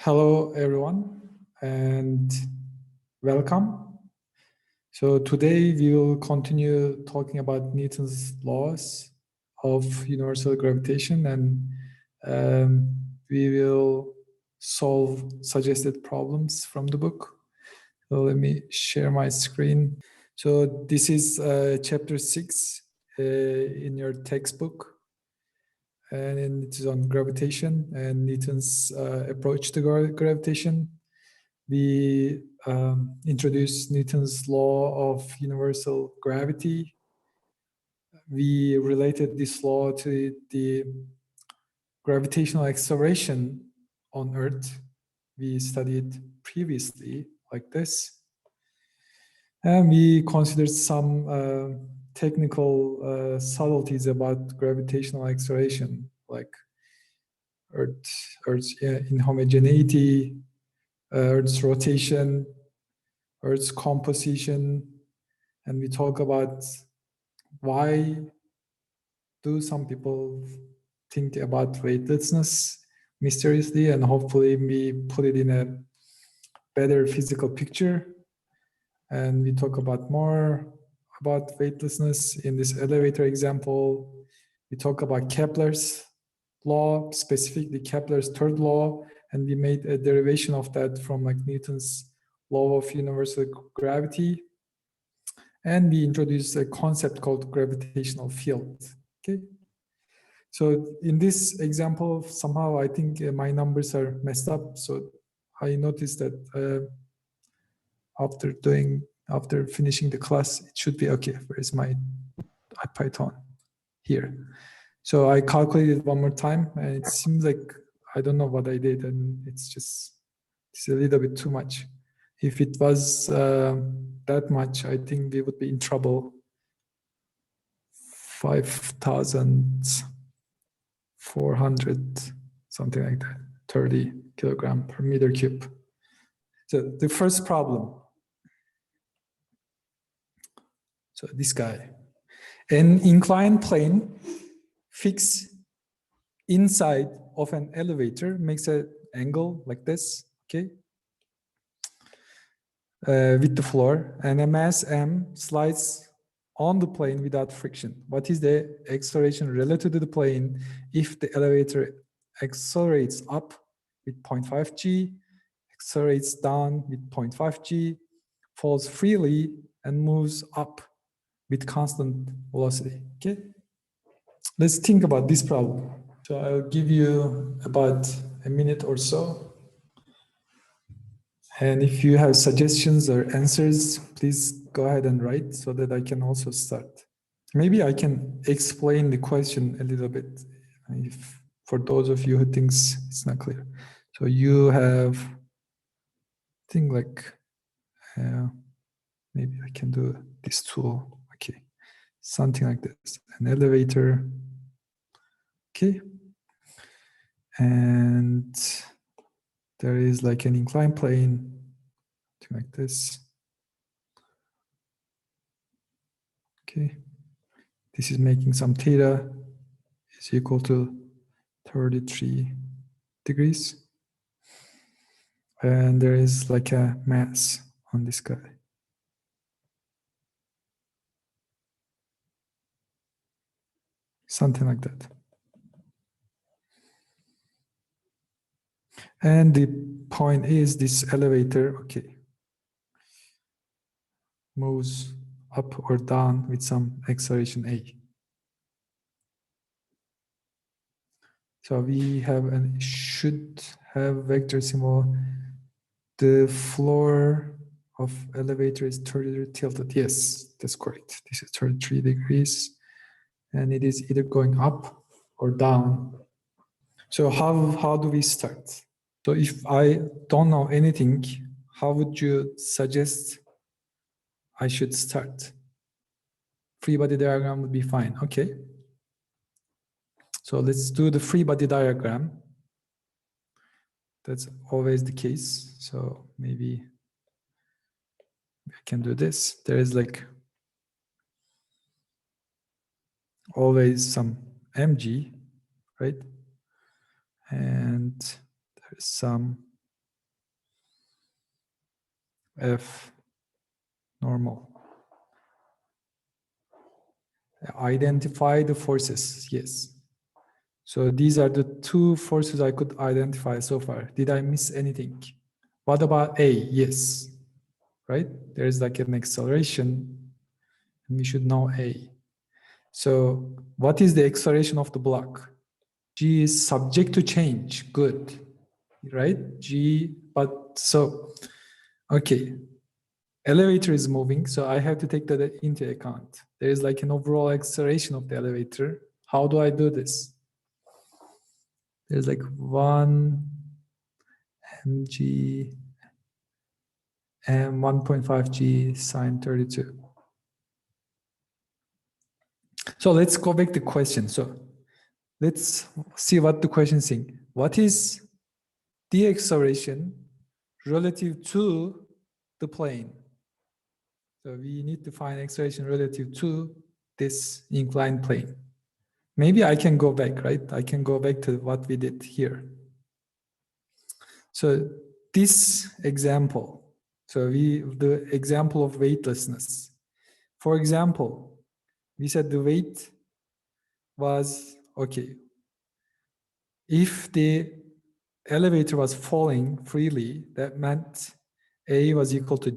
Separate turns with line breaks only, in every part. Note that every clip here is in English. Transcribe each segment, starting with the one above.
Hello, everyone, and welcome. So today we will continue talking about Newton's laws of universal gravitation, and we will solve suggested problems from the book. So let me share my screen. So this is chapter 6 in your textbook. And it is on gravitation and Newton's approach to gravitation. We introduced Newton's law of universal gravity. We related this law to the gravitational acceleration on Earth. We studied previously like this. And we considered some technical subtleties about gravitational acceleration, like Earth's inhomogeneity, Earth's rotation, Earth's composition, and we talk about why do some people think about weightlessness mysteriously, and hopefully we put it in a better physical picture. And we talk about more about weightlessness in this elevator example. We talk about Kepler's law, specifically Kepler's third law, and we made a derivation of that from like Newton's law of universal gravity. And we introduced a concept called gravitational field. Okay. So in this example, somehow I think my numbers are messed up. So I noticed that after finishing the class, it should be okay. Where is my Python? Here. So I calculated one more time, and it seems like I don't know what I did, and it's a little bit too much. If it was that much, I think we would be in trouble. 5,400, something like that, 30 kilogram per meter cube. So the first problem. So this guy, an inclined plane fixed inside of an elevator makes an angle like this, okay, with the floor, and a mass m slides on the plane without friction. What is the acceleration relative to the plane if the elevator accelerates up with 0.5 g, accelerates down with 0.5 g, falls freely, and moves up with constant velocity? Okay, let's think about this problem. So I'll give you about a minute or so. And if you have suggestions or answers, please go ahead and write so that I can also start. Maybe I can explain the question a little bit if, for those of you who thinks it's not clear. So you have, I think like, maybe I can do this tool. Okay, something like this, an elevator. Okay. And there is like an inclined plane, something like this. Okay, this is making some theta is equal to 33 degrees. And there is like a mass on this guy. Something like that. And the point is this elevator, okay, moves up or down with some acceleration a. So we have and should have vector symbol. The floor of elevator is 33 tilted. Yes, that's correct. This is 33 degrees, and it is either going up or down. So how do we start? So if I don't know anything, how would you suggest I should start? Free body diagram would be fine. Okay. So let's do the free body diagram. That's always the case. So maybe I can do this. There is like always some mg, right? And there's some F normal. Identify the forces, yes. So these are the two forces I could identify so far. Did I miss anything? What about A? Yes, right? There's like an acceleration, and we should know A. So what is the acceleration of the block? G is subject to change, good, right? G, but so, okay. Elevator is moving, so I have to take that into account. There is like an overall acceleration of the elevator. How do I do this? There's like 1 mg and 1.5 g sine 32. So let's go back to the question. So let's see what the question is saying. What is the acceleration relative to the plane? So we need to find acceleration relative to this inclined plane. Maybe I can go back, right? I can go back to what we did here. So this example, so the example of weightlessness. For example, we said the weight was, okay, if the elevator was falling freely, that meant A was equal to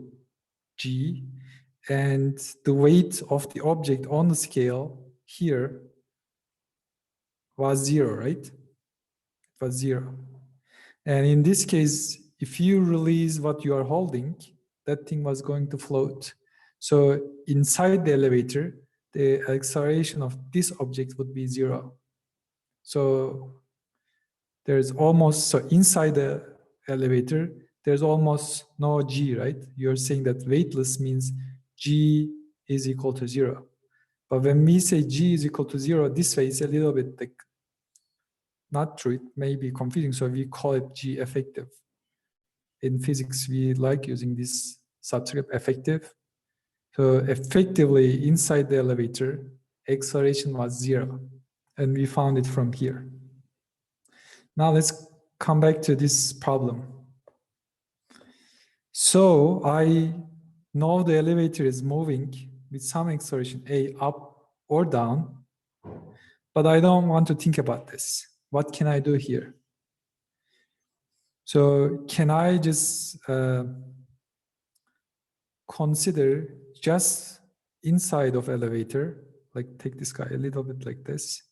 G, and the weight of the object on the scale here was 0, right? It was 0. And in this case, if you release what you are holding, that thing was going to float. So inside the elevator, the acceleration of this object would be 0. So there's almost, so inside the elevator, there's almost no G, right? You're saying that weightless means G is equal to 0. But when we say G is equal to 0, this way it's a little bit like not true. It may be confusing. So we call it G effective. In physics, we like using this subscript effective. So effectively inside the elevator, acceleration was 0. And we found it from here. Now let's come back to this problem. So I know the elevator is moving with some acceleration A up or down, but I don't want to think about this. What can I do here? So can I just consider just inside of elevator, like take this guy a little bit like this,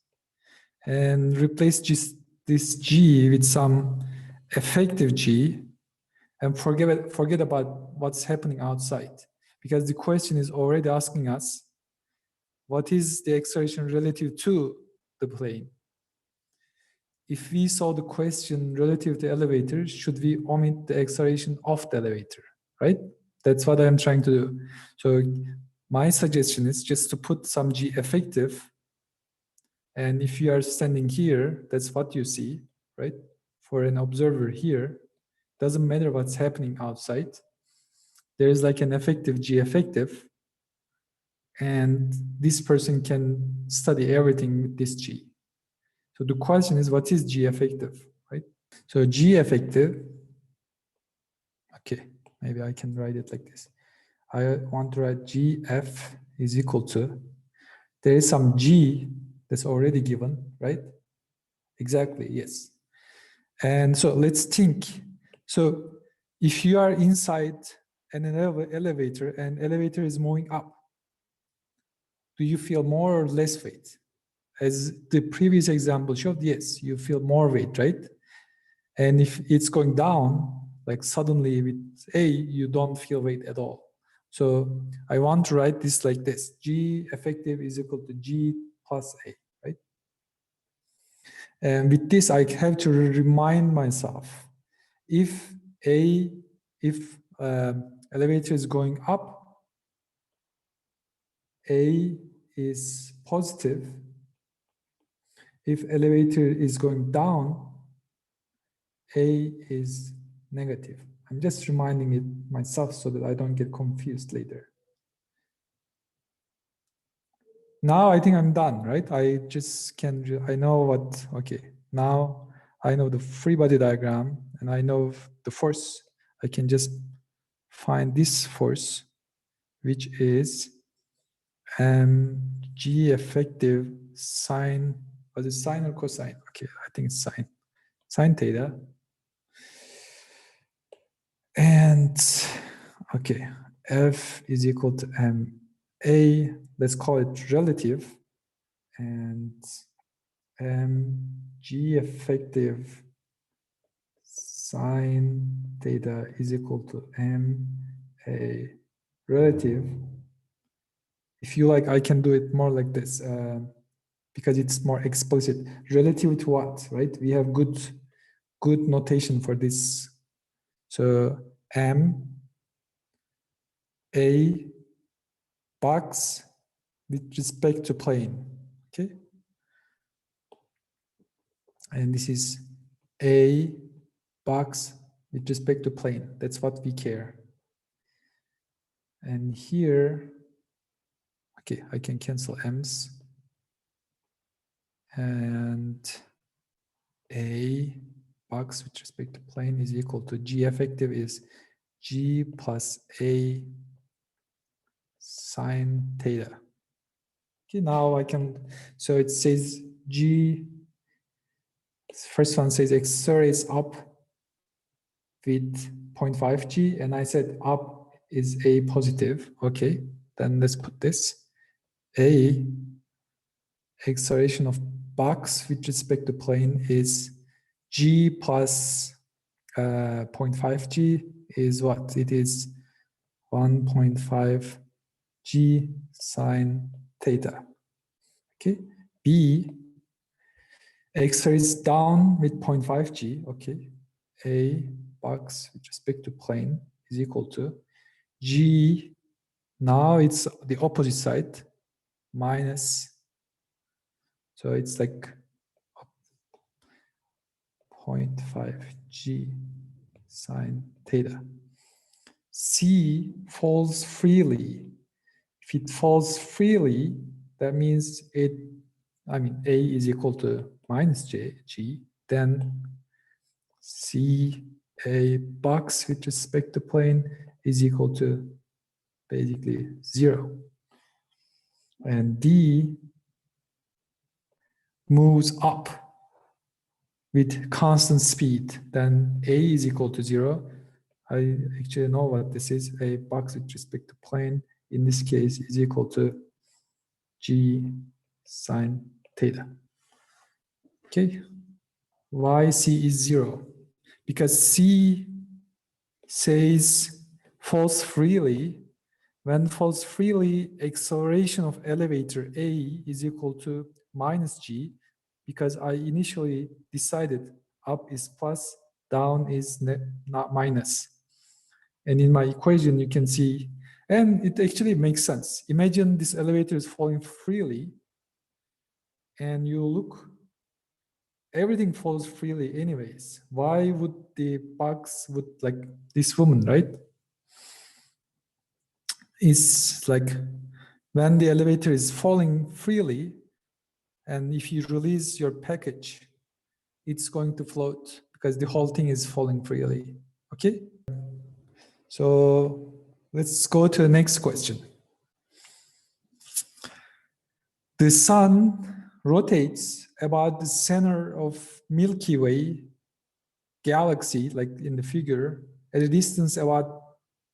and replace just this G with some effective G, and forget about what's happening outside, because the question is already asking us what is the acceleration relative to the plane. If we saw the question relative to the elevator, should we omit the acceleration of the elevator, right? That's what I'm trying to do. So my suggestion is just to put some G effective, and if you are standing here, that's what you see, right? For an observer here, doesn't matter what's happening outside. There is like an effective G effective, and this person can study everything with this G. So the question is, what is G effective, right? So G effective, okay, maybe I can write it like this. I want to write GF is equal to, there is some G that's already given, right? Exactly, yes. And so let's think. So if you are inside an elevator and elevator is moving up, do you feel more or less weight? As the previous example showed, yes, you feel more weight, right? And if it's going down, like suddenly with A, you don't feel weight at all. So I want to write this like this: G effective is equal to G plus A, right? And with this, I have to remind myself, if elevator is going up, A is positive. If elevator is going down, A is negative. I'm just reminding it myself so that I don't get confused later. Now I think I'm done, right? I just can, I know what, okay. Now I know the free body diagram and I know the force. I can just find this force, which is G effective sine, was it sine or cosine? Okay, I think it's sine. Sine theta. And okay, F is equal to A, let's call it relative, and G effective sine theta is equal to A relative. If you like, I can do it more like this because it's more explicit. Relative to what, right? We have good notation for this. So A box with respect to plane, okay? And this is A box with respect to plane. That's what we care. And here, okay, I can cancel M's. And A box with respect to plane is equal to G effective is G plus A sine theta. Okay, now I can, so it says G, first one says accelerates up with 0.5 G, and I said up is A positive. Okay, then let's put this. A acceleration of box with respect to plane is G plus 0.5 G is what? It is 1.5 G sine theta. Okay. B accelerates down with 0.5 G. Okay. A box with respect to plane is equal to G. Now it's the opposite side minus. So it's like 0.5 G sine theta. C falls freely. If it falls freely, that means A is equal to minus G, then C, A box with respect to plane is equal to basically 0. And D moves up with constant speed, then A is equal to 0. I actually know what this is. A box with respect to plane, in this case, is equal to G sine theta. Okay. Why C is 0? Because C says falls freely. When falls freely, acceleration of elevator A is equal to minus G, because I initially decided up is plus, down is not minus. And in my equation, you can see, and it actually makes sense. Imagine this elevator is falling freely, and you look, everything falls freely anyways. Why would the box would, like this woman, right? It's like when the elevator is falling freely, and if you release your package, it's going to float because the whole thing is falling freely. Okay? So let's go to the next question. The sun rotates about the center of Milky Way galaxy, like in the figure, at a distance about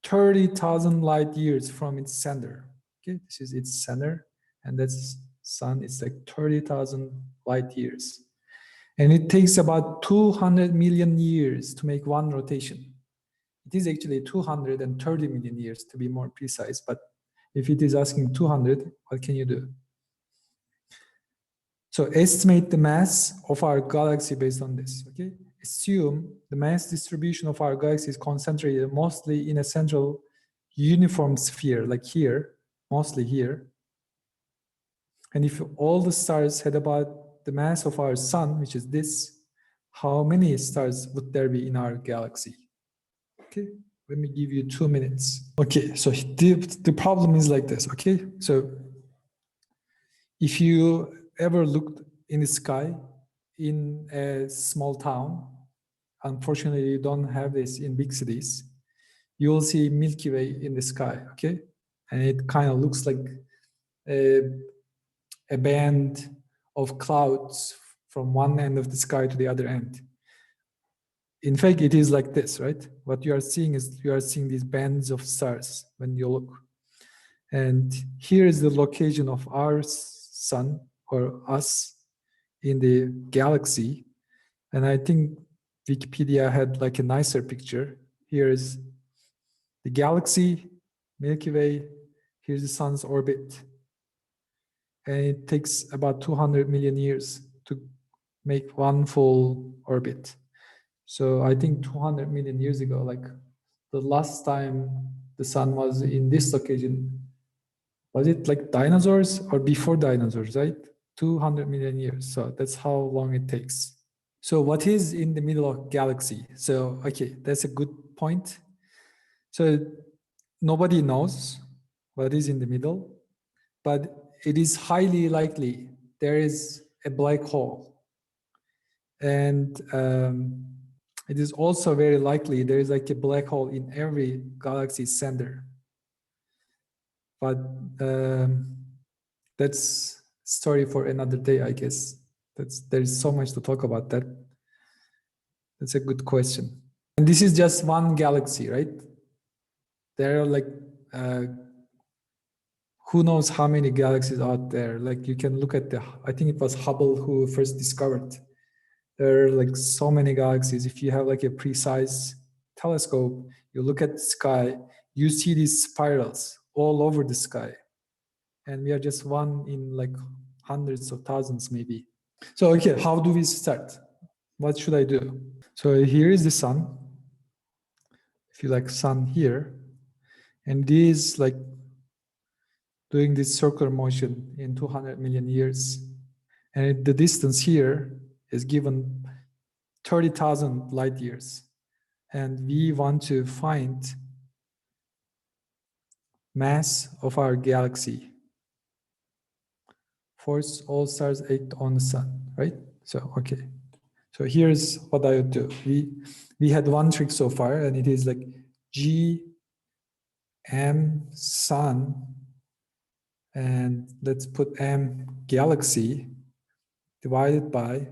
30,000 light years from its center. Okay, this is its center, and that's sun. It's like 30,000 light years. And it takes about 200 million years to make one rotation. It is actually 230 million years to be more precise, but if it is asking 200, what can you do? So estimate the mass of our galaxy based on this, okay? Assume the mass distribution of our galaxy is concentrated mostly in a central uniform sphere, like here, mostly here. And if all the stars had about the mass of our sun, which is this, how many stars would there be in our galaxy? Okay, let me give you 2 minutes. Okay, so the problem is like this, okay? So if you ever looked in the sky in a small town, unfortunately you don't have this in big cities, you will see Milky Way in the sky, okay? And it kind of looks like a band of clouds from one end of the sky to the other end. In fact, it is like this, right? What you are seeing is you are seeing these bands of stars when you look. And here is the location of our sun or us in the galaxy. And I think Wikipedia had like a nicer picture. Here is the galaxy, Milky Way. Here's the sun's orbit. And it takes about 200 million years to make one full orbit. So I think 200 million years ago, like the last time the sun was in this location, was it like dinosaurs or before dinosaurs, right? 200 million years. So that's how long it takes. So what is in the middle of galaxy? So, okay, that's a good point. So nobody knows what is in the middle, but it is highly likely there is a black hole. And it is also very likely there is like a black hole in every galaxy center. But that's story for another day, I guess. There's so much to talk about that. That's a good question. And this is just one galaxy, right? There are like, who knows how many galaxies out there. Like you can look at I think it was Hubble who first discovered. There are like so many galaxies. If you have like a precise telescope, you look at the sky, you see these spirals all over the sky. And we are just one in like hundreds of thousands maybe. So, okay, how do we start? What should I do? So here is the sun. If you like sun here, and it is like doing this circular motion in 200 million years. And the distance here is given 30,000 light years. And we want to find mass of our galaxy. Force all stars act on the sun, right? So, okay. So here's what I would do. We had one trick so far, and it is like G M sun, and let's put M galaxy divided by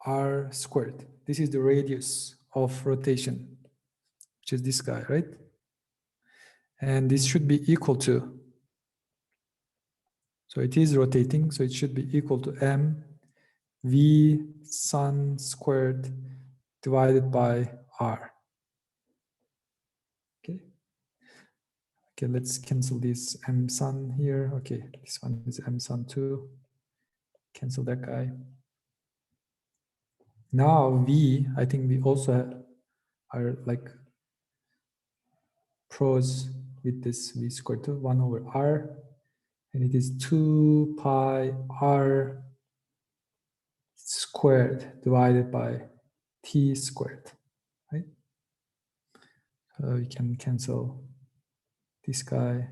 R squared. This is the radius of rotation, which is this guy, right? And this should be equal to, so it is rotating, so it should be equal to M V sun squared divided by R. Okay. Okay, let's cancel this M sun here. Okay, this one is M sun too. Cancel that guy. Now V, I think we also are like pros with this V squared to 1 over R. And it is 2 pi R squared divided by T squared, right? So we can cancel this guy.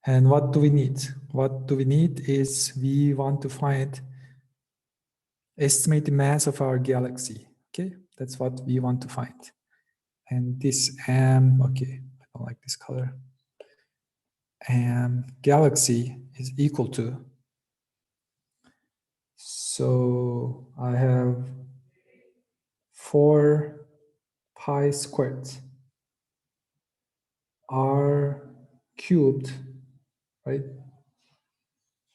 And what do we need? What do we need is we want to estimate the mass of our galaxy. Okay, that's what we want to find. And this M, okay, I don't like this color. And galaxy is equal to, so I have 4 pi squared R cubed, right?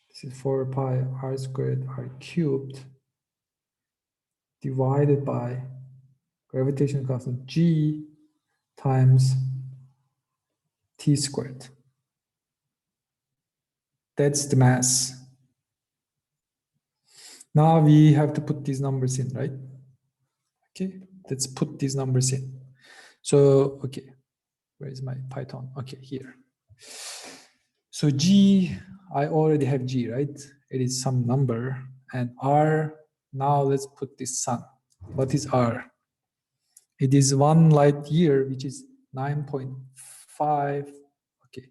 This is 4 pi R squared R cubed divided by gravitational constant G times T squared. That's the mass. Now we have to put these numbers in, right? Okay, let's put these numbers in. So, okay, where is my Python? Okay, here. So G, I already have G, right? It is some number. And R, now let's put this sun. What is R? It is 1 light year, which is 9.5, okay,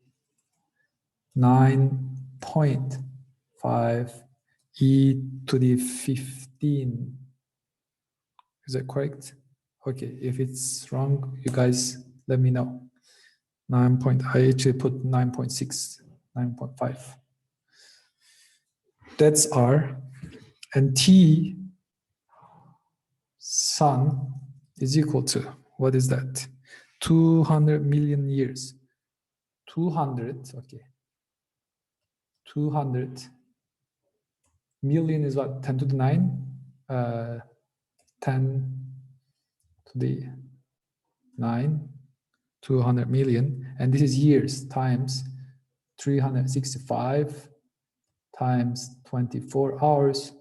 9.5 e to the 15 Is that correct? Okay, if it's wrong, you guys let me know. I actually put 9.6, 9.5. That's R. And T sun is equal to, what is that? 200 million years. 200, okay. 200 million is what? 10 to the 9? 10 to the 9, 200 million. And this is years times 365 times 24 hours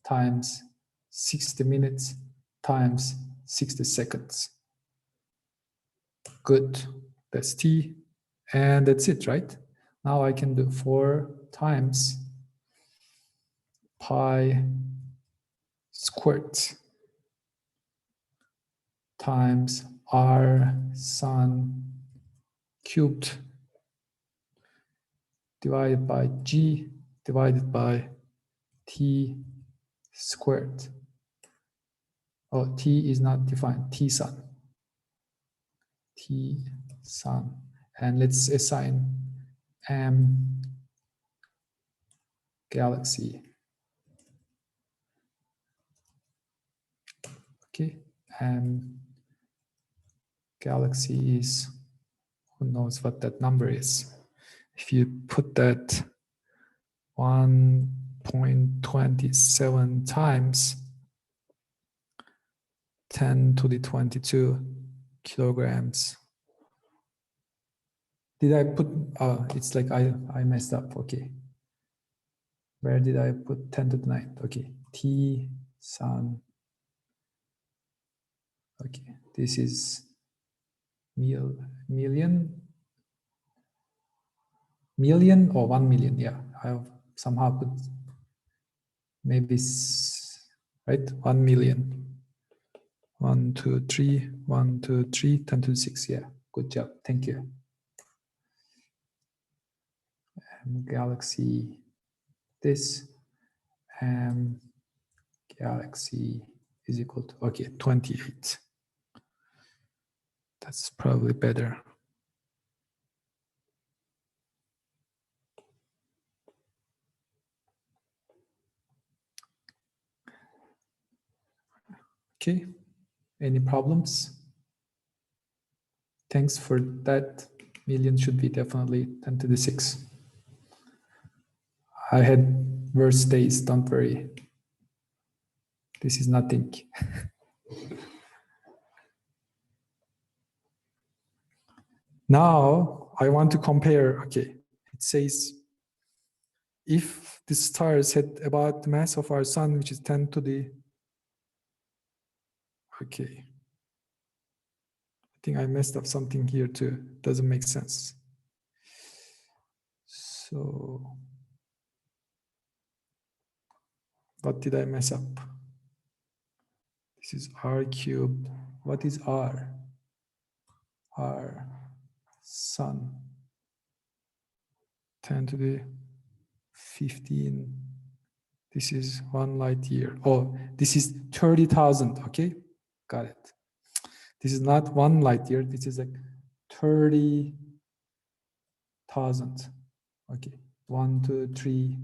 times 60 minutes times 60 seconds. Good. That's T. And that's it, right? Now I can do 4 times pi squared times R sun cubed divided by G divided by T squared. Oh, T is not defined, T sun. T sun. And let's assign M galaxy. Okay, M galaxy is, who knows what that number is. If you put that 1.27 times 10 to the 22 kilograms. Did I put, it's like I messed up, okay. Where did I put 10 to the 9? Okay, T sun. Okay, this is million or 1 million, yeah. I've somehow put maybe, right, 1 million. 1, 2, 3, 1, 2, 3, 10 to the 6, yeah. Good job, thank you. Galaxy, this, galaxy is equal to, okay, 28. That's probably better. Okay, any problems? Thanks for that. Million should be definitely 10 to the 6. I had worse days, don't worry. This is nothing. Now I want to compare, okay, it says if the stars had about the mass of our sun, which is 10 to the, okay. I think I messed up something here too. Doesn't make sense. So what did I mess up? This is R cubed. What is R? R sun. 10 to the 15. This is 1 light year. Oh, this is 30,000. Okay, got it. This is not 1 light year. This is like 30,000. Okay, 1, 2, 3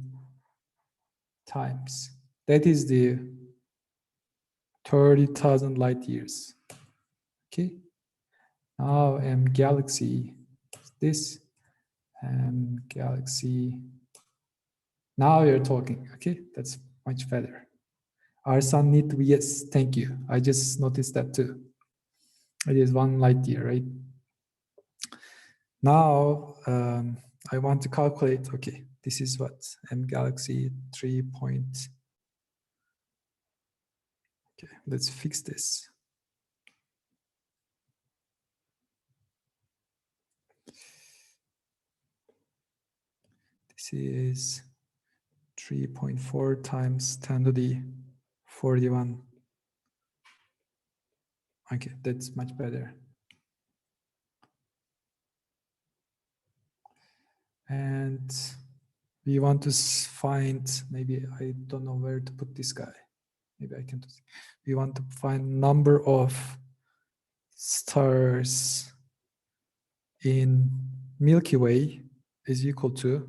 times. That is the 30,000 light years. Okay. Now galaxy is this, and galaxy. Now you're talking. Okay, that's much better. Our sun need to be, yes, thank you. I just noticed that too. It is 1 light year, right? Now I want to calculate. Okay, this is what galaxy 3 point. Okay, let's fix this. This is 3.4 times 10 to the 41. Okay, that's much better. And we want to find, maybe I don't know where to put this guy. maybe I can do. We want to find number of stars in Milky Way is equal to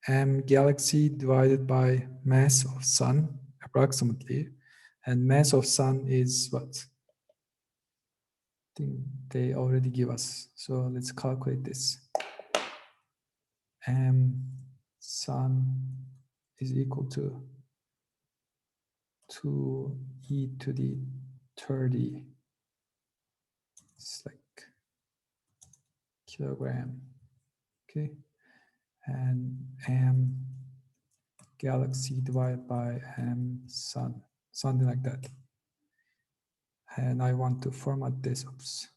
m galaxy divided by mass of sun approximately, and mass of sun is what? I think they already give us. So let's calculate this. M sun is equal to 2e to the 30. It's like kilogram. Okay. And m galaxy divided by m sun, something like that. And I want to format this. Oops.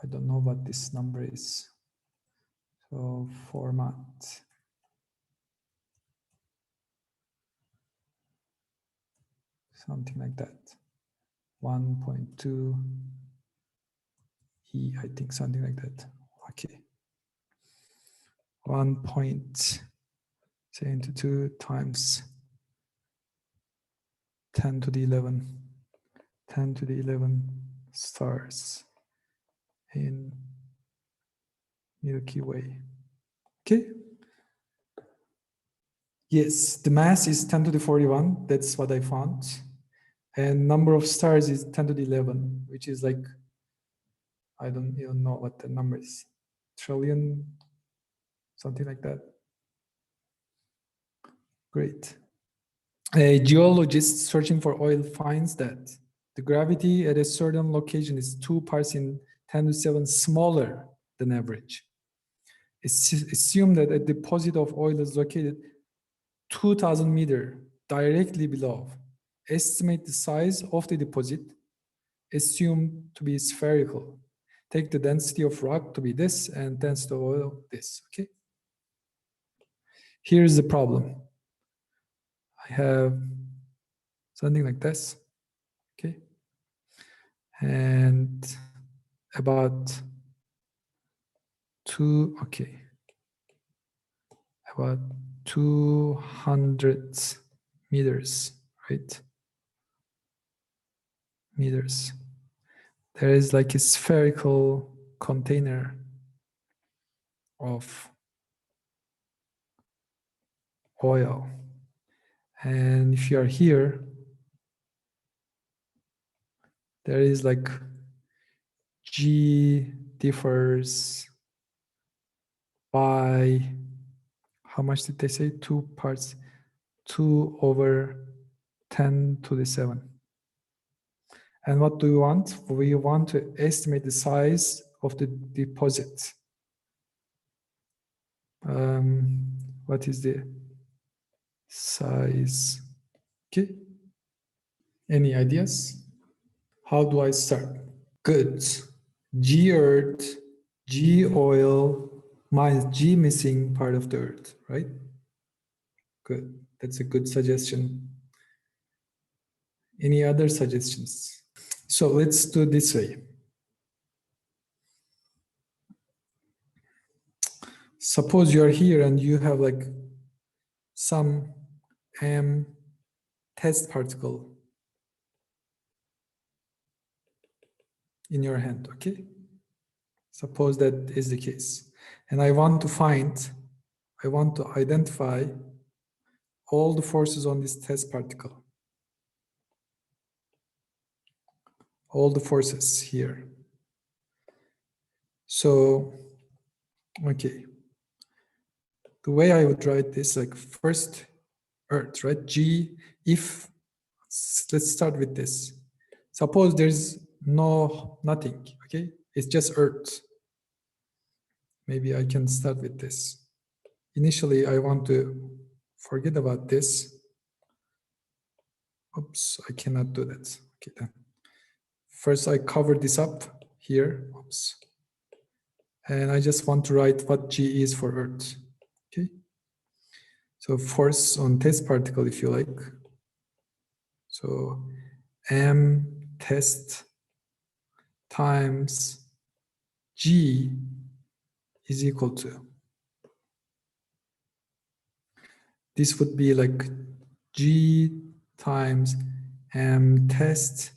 I don't know what this number is. So format. Something like that. 1.2 E, I think something like that. Okay. 1.72 times 10 to the 11. 10 to the 11 stars in Milky Way. Okay. Yes, the mass is 10 to the 41. That's what I found. And number of stars is 10 to the 11, which is like, I don't even know what the number is. Trillion, something like that. Great. A geologist searching for oil finds that the gravity at a certain location is 2 parts in 10 to 7 smaller than average. Assume that a deposit of oil is located 2,000 meters directly below. Estimate the size of the deposit, assumed to be spherical. Take the density of rock to be this and density of oil this, okay? Here's the problem. I have something like this, okay? And about about 200 meters, right? Meters. There is like a spherical container of oil. And if you are here, there is like G differs by, how much did they say? 2 parts, 2 over 10 to the 7. And what do we want? We want to estimate the size of the deposit. What is the size? Okay. Any ideas? How do I start? Good. G earth, G oil, minus G missing part of the earth, right? Good. That's a good suggestion. Any other suggestions? So let's do it this way. Suppose you're here and you have like some m test particle in your hand, okay? Suppose that is the case. And I want to identify all the forces on this test particle. All the forces here. So, okay. The way I would write this, like first Earth, right? G, if, let's start with this. Suppose there's nothing, okay? It's just Earth. Maybe I can start with this. Initially, I want to forget about this. Oops, I cannot do that. Okay, then. First, I cover this up here. Oops. And I just want to write what G is for Earth. Okay. So force on test particle, if you like. So M test times G is equal to this would be like G times m test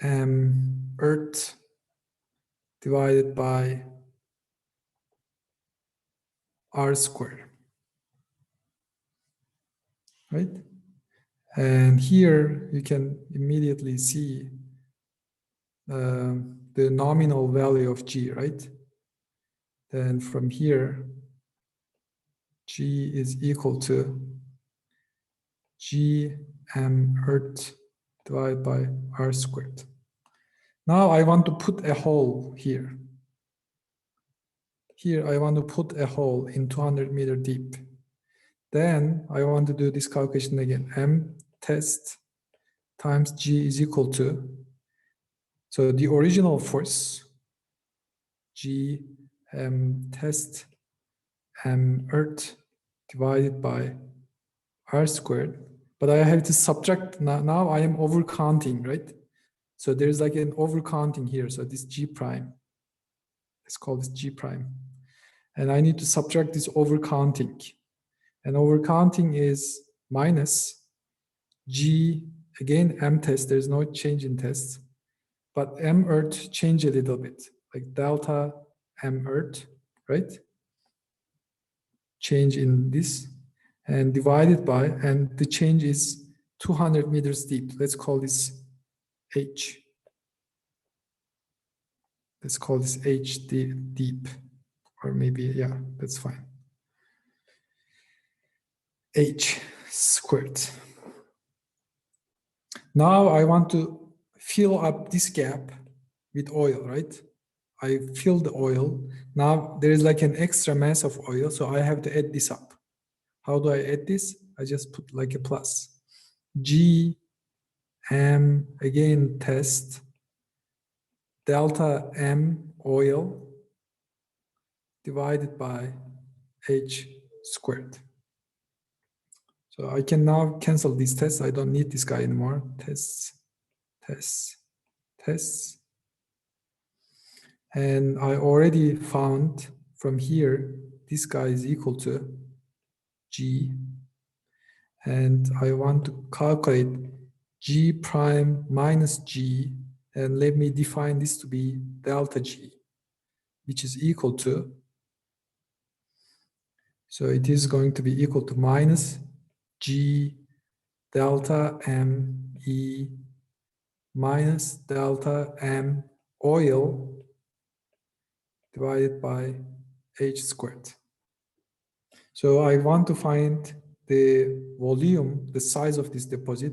m Earth divided by r squared, right? And here you can immediately see the nominal value of G, right? Then from here, G is equal to G m Earth divided by r squared. Now I want to put a hole here. Here I want to put a hole in 200 meter deep. Then I want to do this calculation again. M test times G is equal to, so the original force, G m test m Earth divided by r squared. But I have to subtract, now I am overcounting, right? So there's like an overcounting here. So this G prime, let's call this G prime. And I need to subtract this overcounting. And overcounting is minus G, again, M test, there's no change in tests, but M Earth change a little bit, like delta M Earth, right? Change in this, and divided by, and the change is 200 meters deep. Let's call this H. Let's call this H deep, or maybe, yeah, that's fine. H squared. Now I want to fill up this gap with oil, right? I fill the oil. Now there is like an extra mass of oil, so I have to add this up. How do I add this? I just put like a plus. G M, again test, delta M oil divided by H squared. So I can now cancel these tests. I don't need this guy anymore. Tests, tests, tests. And I already found from here, this guy is equal to G. And I want to calculate G prime minus G. And let me define this to be delta G, which is equal to, so it is going to be equal to minus G delta M E minus delta M oil divided by H squared. So I want to find the volume, the size of this deposit,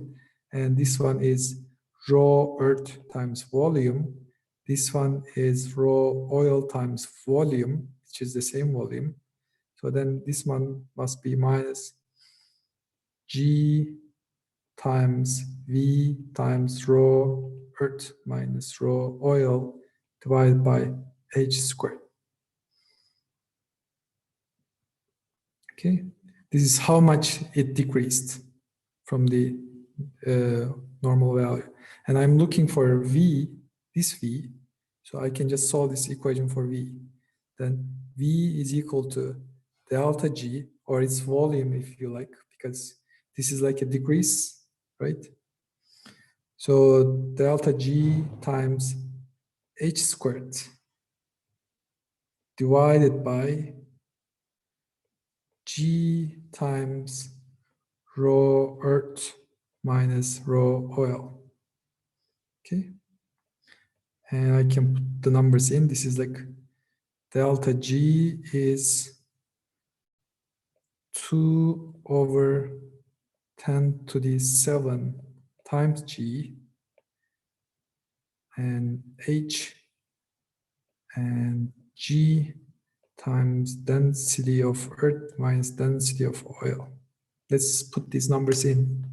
and this one is raw earth times volume. This one is raw oil times volume, which is the same volume. So then this one must be minus G times V times raw earth minus raw oil divided by H squared. Okay, this is how much it decreased from the normal value. And I'm looking for V, this V, so I can just solve this equation for V. Then V is equal to delta G, or its volume if you like, because this is like a decrease, right? So delta G times H squared divided by G times raw earth minus raw oil. Okay. And I can put the numbers in. This is like delta G is 2 over 10 to the 7 times G, and H and G times density of earth minus density of oil. Let's put these numbers in.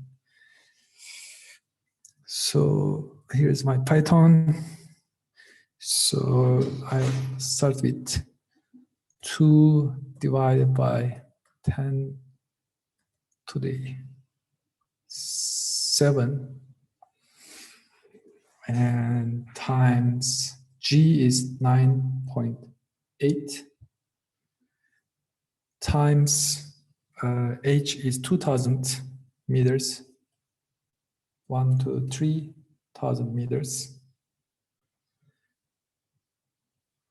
So here's my Python. So I start with 2 divided by 10 to the 7 and times G is 9.8 times h is 2000 meters, 1 to 3,000 meters,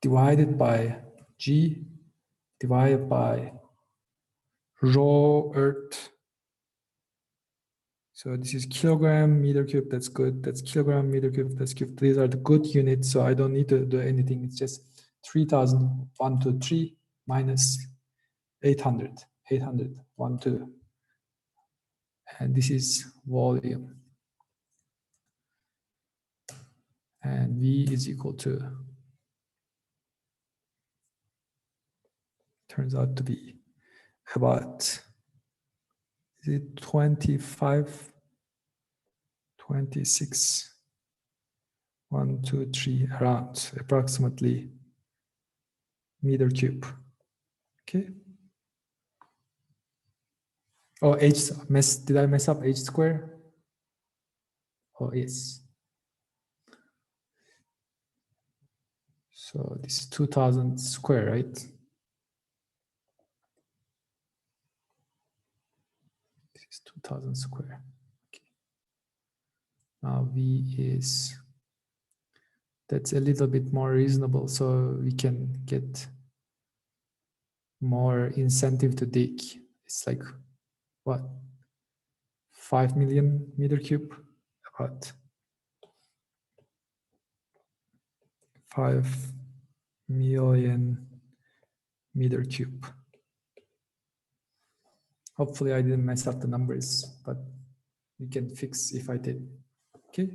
divided by g, divided by raw earth. So this is kilogram meter cube, that's good. That's kilogram meter cube, that's cube. These are the good units, so I don't need to do anything. It's just 3,000, 1 to 3 minus 800, 800, 1 to. And this is volume. And V is equal to, turns out to be about, is it 25, 26, 1, 2, 3, around approximately meter cube. Okay. Oh, h, did I mess up h square? Oh, yes. So this is 2000 square, right? This is 2000 square. Okay. Now V is, that's a little bit more reasonable, so we can get more incentive to dig. It's like, what? 5 million meter cube, about 5 million meter cube. Hopefully I didn't mess up the numbers, but we can fix if I did. Okay.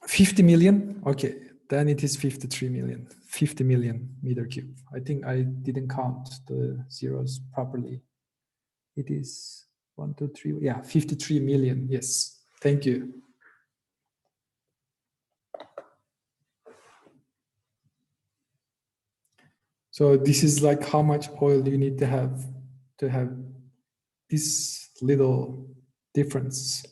$50 million. Okay, then it is 53 million. 50 million meter cube. I think I didn't count the zeros properly. It is 1, 2, 3. Yeah, 53 million. Yes. Thank you. So this is like how much oil you need to have this little difference,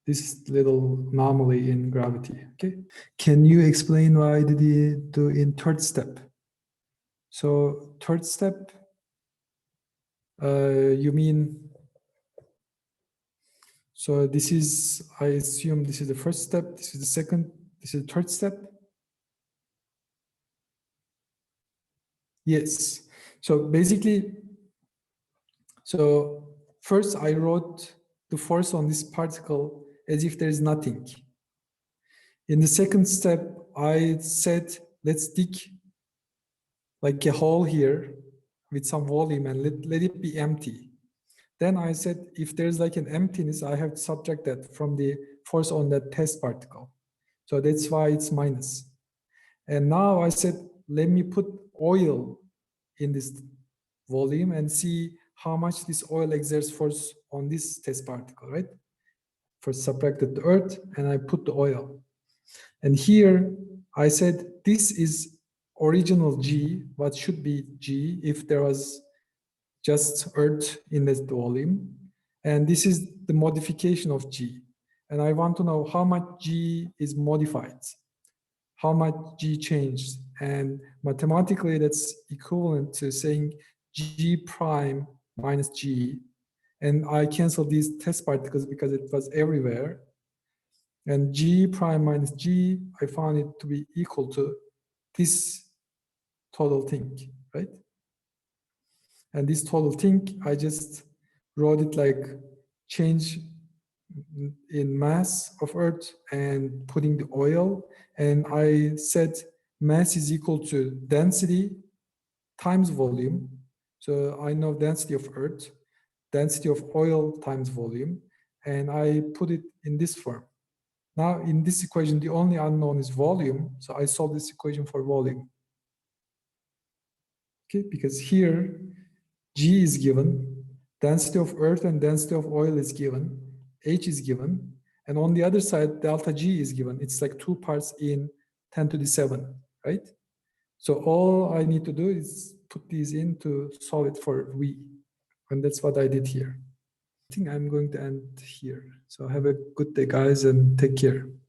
this little anomaly in gravity. Okay. Can you explain why did you do in third step? So third step, you mean, so this is, I assume this is the first step, this is the second, this is the third step. Yes. So basically, so first I wrote the force on this particle as if there is nothing. In the second step, I said, let's dig like a hole here with some volume and let it be empty. Then I said, if there's like an emptiness, I have to subtract that from the force on that test particle. So that's why it's minus. And now I said, let me put oil in this volume and see how much this oil exerts force on this test particle, right? First subtracted the earth and I put the oil. And here I said, this is original G, what should be G if there was just earth in this volume. And this is the modification of G. And I want to know how much G is modified, how much G changed. And mathematically, that's equivalent to saying G prime minus G. And I canceled these test particles because it was everywhere. And G prime minus G, I found it to be equal to this total thing, right? And this total thing, I just wrote it like change in mass of Earth and putting the oil. And I said mass is equal to density times volume. So I know density of Earth, density of oil times volume. And I put it in this form. Now in this equation, the only unknown is volume. So I solve this equation for volume. Okay, because here G is given, density of earth and density of oil is given, H is given, and on the other side, delta G is given. It's like 2 parts in 10 to the 7, right? So all I need to do is put these in to solve it for V. And that's what I did here. I think I'm going to end here. So have a good day, guys, and take care.